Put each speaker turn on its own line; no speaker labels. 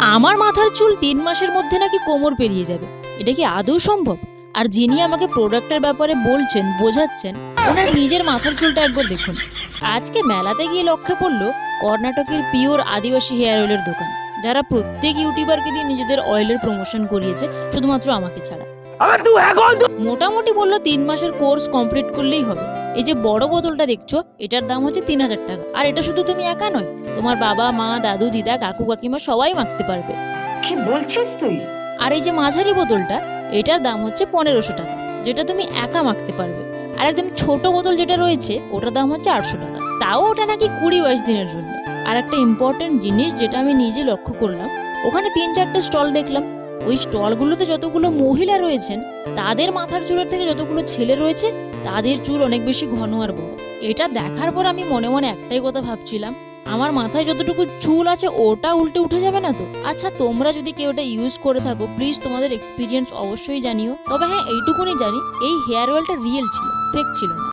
আমার মাথার চুল 3 মাসের মধ্যে নাকি কোমর পেরিয়ে যাবে। এটা কি আদৌ সম্ভব? আর যিনি আমাকে প্রোডাক্টের ব্যাপারে বলছেন, বোঝাচ্ছেন, ওনার নিজের মাথার চুলটা একবার দেখুন। আজকে মেলাতে গিয়ে লক্ষ্যে পড়লো কর্ণাটকের পিওর আদিবাসী হেয়ার অয়েলের দোকান, যারা প্রত্যেক ইউটিউবারকে দিয়ে নিজেদের অয়েলের প্রমোশন করিয়েছে, শুধুমাত্র আমাকে ছাড়া। মোটামুটি বললো 3 মাসের কোর্স কমপ্লিট করলেই হবে। এই যে বড় বোতলটা দেখছো, এটার দাম হচ্ছে 3000 টাকা। আর এটা শুধু তুমি একা নয়, তোমার বাবা মা দাদু দিদা কাকু কাকিমা সবাই মাখতে পারবে।
কি বলছিস তুই?
আর এই যে মাঝারি বোতলটা, এটার দাম হচ্ছে 1500 টাকা, যেটা তুমি একা মাখতে পারবে। আর একদম ছোট বোতল যেটা রয়েছে, ওটার দাম হচ্ছে 800 টাকা। তাও ওটা নাকি 20-22 দিনের জন্য। আর একটা ইম্পর্টেন্ট জিনিস যেটা আমি নিজে লক্ষ্য করলাম, ওখানে 3-4টে স্টল দেখলাম। ওই স্টলগুলোতে যতগুলো মহিলা রয়েছেন, তাদের মাথার চুলের থেকে যতগুলো ছেলে রয়েছে, তাদের চুল অনেক বেশি ঘন আর বড়। এটা দেখার পর আমি মনে মনে একটাই কথা ভাবছিলাম, আমার মাথায় যতটুকু চুল আছে ওটা উল্টে উঠে যাবে না তো? আচ্ছা, তোমরা যদি কেউ এটা ইউজ করে থাকো, প্লিজ তোমাদের এক্সপিরিয়েন্স অবশ্যই জানিও। তবে হ্যাঁ, এইটুকুনি জানি, এই হেয়ার অয়েলটা রিয়েল ছিল, ফেক ছিল না।